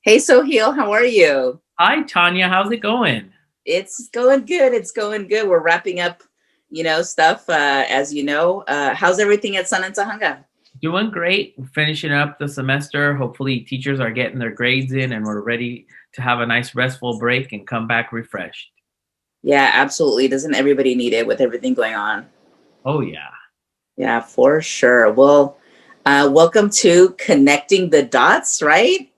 Hey Soheil, how are you? Hi, Tanya. How's it going? It's going good. It's going good. We're wrapping up, stuff as you know. How's everything at Sun and Sahanga? Doing great. We're finishing up the semester. Hopefully, teachers are getting their grades in and we're ready to have a nice restful break and come back refreshed. Yeah, absolutely. Doesn't everybody need it with everything going on? Oh, yeah. Yeah, for sure. Well, welcome to Connecting the Dots, right?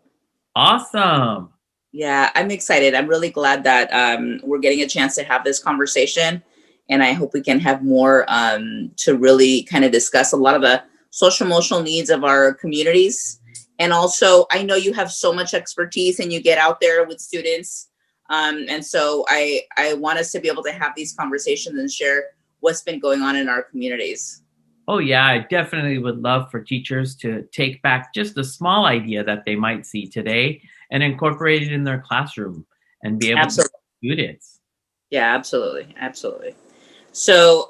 Awesome. Yeah, I'm excited. I'm really glad that we're getting a chance to have this conversation. And I hope we can have more to really kind of discuss a lot of the social emotional needs of our communities. And also, I know you have so much expertise and you get out there with students. And so I want us to be able to have these conversations and share what's been going on in our communities. Oh, yeah. I definitely would love for teachers to take back just a small idea that they might see today and incorporate it in their classroom and be able to Absolutely. students. Yeah, absolutely. Absolutely. So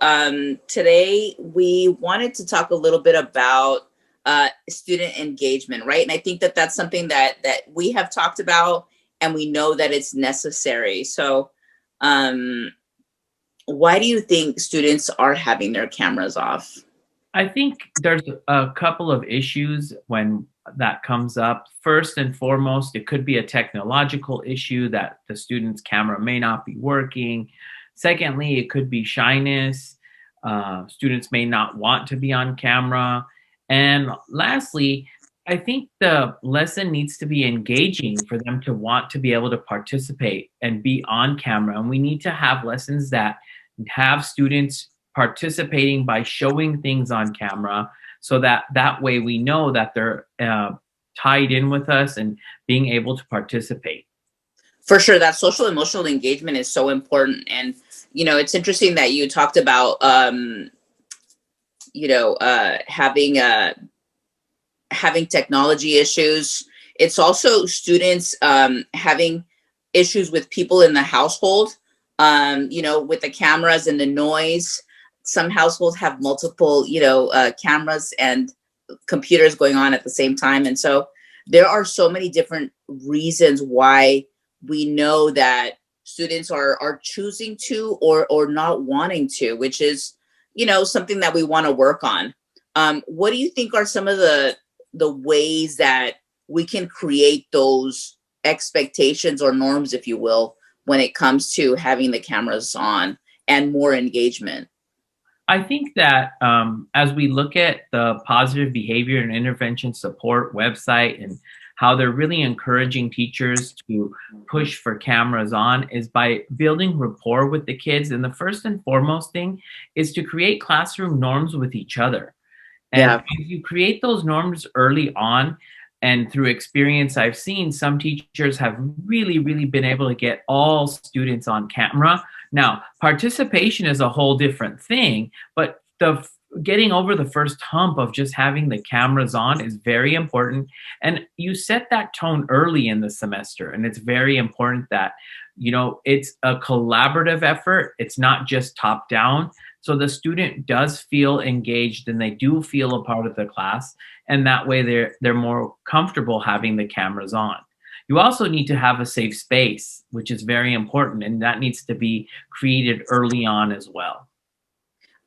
today we wanted to talk a little bit about student engagement, right? And I think that that's something that we have talked about, and we know that it's necessary. So, um, why do you think students are having their cameras off? I think there's a couple of issues when that comes up. First and foremost, it could be a technological issue that the student's camera may not be working. Secondly, it could be shyness. Students may not want to be on camera. And lastly, I think the lesson needs to be engaging for them to want to be able to participate and be on camera. And we need to have lessons that have students participating by showing things on camera so that way we know that they're tied in with us and being able to participate. For sure, that social emotional engagement is so important, and it's interesting that you talked about having technology issues. It's also students having issues with people in the household, with the cameras and the noise. Some households have multiple, cameras and computers going on at the same time. And so there are so many different reasons why we know that students are choosing to or not wanting to, which is, something that we want to work on. What do you think are some of the ways that we can create those expectations or norms, if you will, when it comes to having the cameras on and more engagement? I think that as we look at the positive behavior and intervention support website and how they're really encouraging teachers to push for cameras on is by building rapport with the kids. And the first and foremost thing is to create classroom norms with each other. And Yeah, if you create those norms early on, and through experience, I've seen some teachers have really, really been able to get all students on camera. Now, participation is a whole different thing, but the getting over the first hump of just having the cameras on is very important. And you set that tone early in the semester, and it's very important that it's a collaborative effort. It's not just top down, so the student does feel engaged and they do feel a part of the class, and that way they're more comfortable having the cameras on. You also need to have a safe space, which is very important, and that needs to be created early on as well.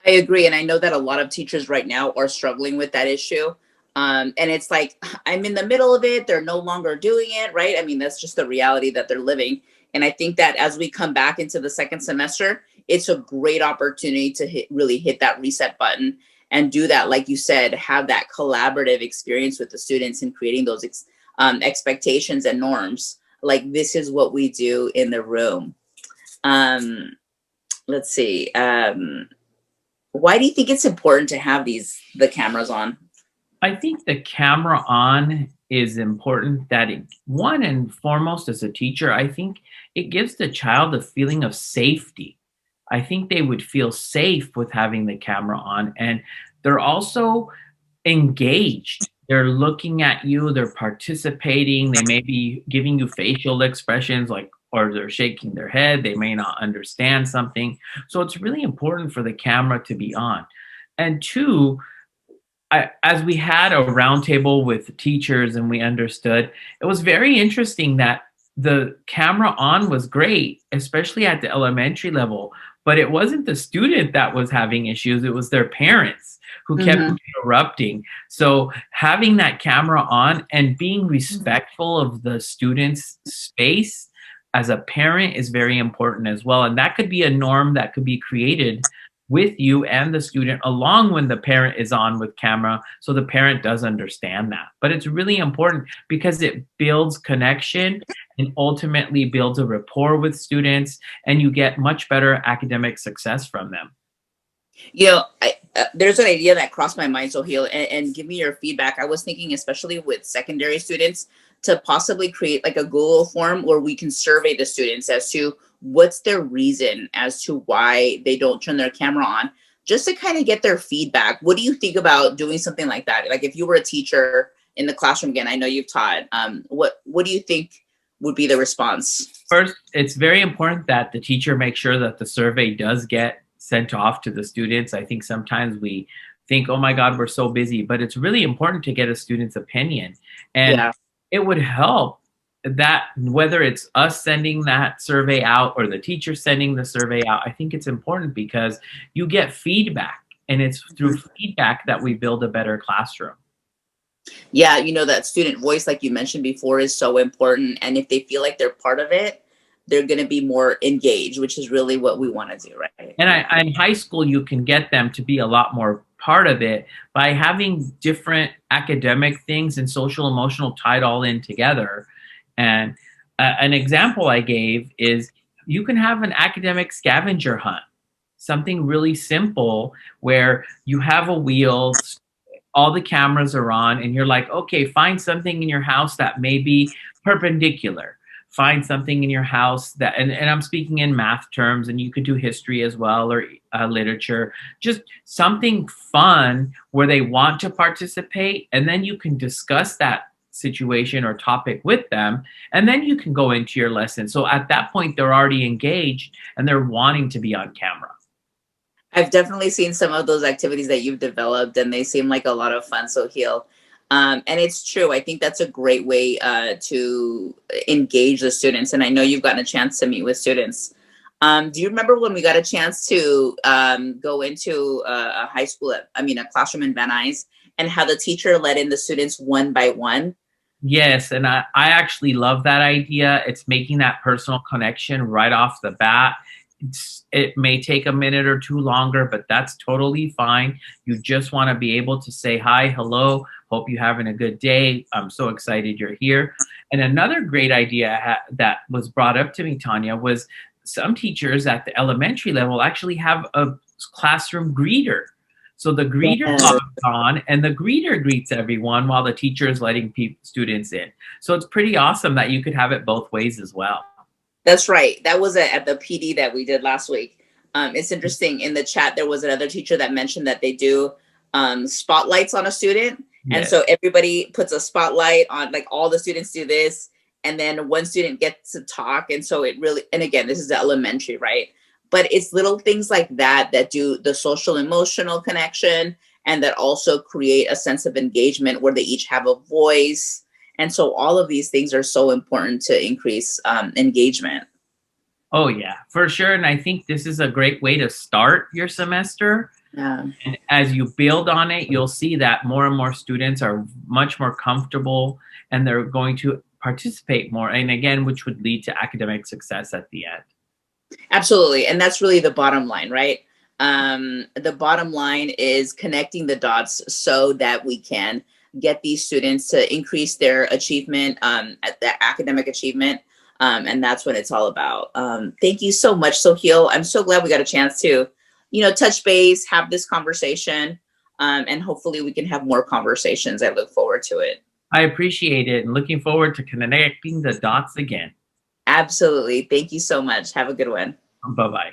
I agree. And I know that a lot of teachers right now are struggling with that issue. And it's like, I'm in the middle of it. They're no longer doing it, right? I mean, that's just the reality that they're living. And I think that as we come back into the second semester, it's a great opportunity to really hit that reset button and do that. Like you said, have that collaborative experience with the students and creating those expectations and norms. Like, this is what we do in the room. Um, let's see. Why do you think it's important to have the cameras on? I think the camera on is important that one and foremost as a teacher, I think it gives the child a feeling of safety. I think they would feel safe with having the camera on, and they're also engaged. They're looking at you, they're participating, they may be giving you facial expressions like or they're shaking their head, they may not understand something. So it's really important for the camera to be on. And two, as we had a roundtable with teachers and we understood, it was very interesting that the camera on was great, especially at the elementary level, but it wasn't the student that was having issues, it was their parents who kept Hmm. interrupting. So having that camera on and being respectful of the student's space as a parent is very important as well. And that could be a norm that could be created with you and the student along when the parent is on with camera, so the parent does understand that. But it's really important because it builds connection and ultimately builds a rapport with students, and you get much better academic success from them. There's an idea that crossed my mind, Sohail, and give me your feedback. I was thinking, especially with secondary students, to possibly create like a Google form where we can survey the students as to what's their reason as to why they don't turn their camera on, just to kind of get their feedback. What do you think about doing something like that? Like if you were a teacher in the classroom, again, I know you've taught, what do you think would be the response? First, it's very important that the teacher makes sure that the survey does get sent off to the students. I think sometimes we think, oh my God, we're so busy, but it's really important to get a student's opinion. And Yeah. it would help that whether it's us sending that survey out or the teacher sending the survey out, I think it's important because you get feedback, and it's through feedback that we build a better classroom. Yeah, that student voice, like you mentioned before, is so important. And if they feel like they're part of it, they're going to be more engaged, which is really what we want to do, right? And in high school, you can get them to be a lot more part of it by having different academic things and social emotional tied all in together. And an example I gave is you can have an academic scavenger hunt, something really simple where you have a wheel, all the cameras are on, and you're like, okay, find something in your house that may be perpendicular. Find something in your house that, and I'm speaking in math terms, and you could do history as well, or literature, just something fun where they want to participate. And then you can discuss that situation or topic with them, and then you can go into your lesson. So at that point, they're already engaged and they're wanting to be on camera. I've definitely seen some of those activities that you've developed, and they seem like a lot of fun. So Heal, and it's true. I think that's a great way to engage the students. And I know you've gotten a chance to meet with students. Do you remember when we got a chance to go into a high school, a classroom in Van Nuys, and how the teacher let in the students one by one? Yes, and I actually love that idea. It's making that personal connection right off the bat. It may take a minute or two longer, but that's totally fine. You just want to be able to say hi, hello, hope you're having a good day. I'm so excited you're here. And another great idea that was brought up to me, Tanya, was some teachers at the elementary level actually have a classroom greeter. So the greeter logs on, and the greeter greets everyone while the teacher is letting students in. So it's pretty awesome that you could have it both ways as well. That's right. That was at the PD that we did last week. It's interesting. In the chat, there was another teacher that mentioned that they do spotlights on a student. And Yes. so everybody puts a spotlight on, like all the students do this. And then one student gets to talk. And so it really, and again, this is the elementary, right? But it's little things like that that do the social emotional connection, and that also create a sense of engagement where they each have a voice. And so all of these things are so important to increase engagement. Oh, yeah, for sure. And I think this is a great way to start your semester. Yeah. And as you build on it, you'll see that more and more students are much more comfortable and they're going to participate more. And again, which would lead to academic success at the end. Absolutely. And that's really the bottom line, right? The bottom line is connecting the dots so that we can get these students to increase their achievement, at the academic achievement. And that's what it's all about. Thank you so much, Sohail. I'm so glad we got a chance to, touch base, have this conversation, and hopefully we can have more conversations. I look forward to it. I appreciate it and looking forward to connecting the dots again. Absolutely. Thank you so much. Have a good one. Bye-bye.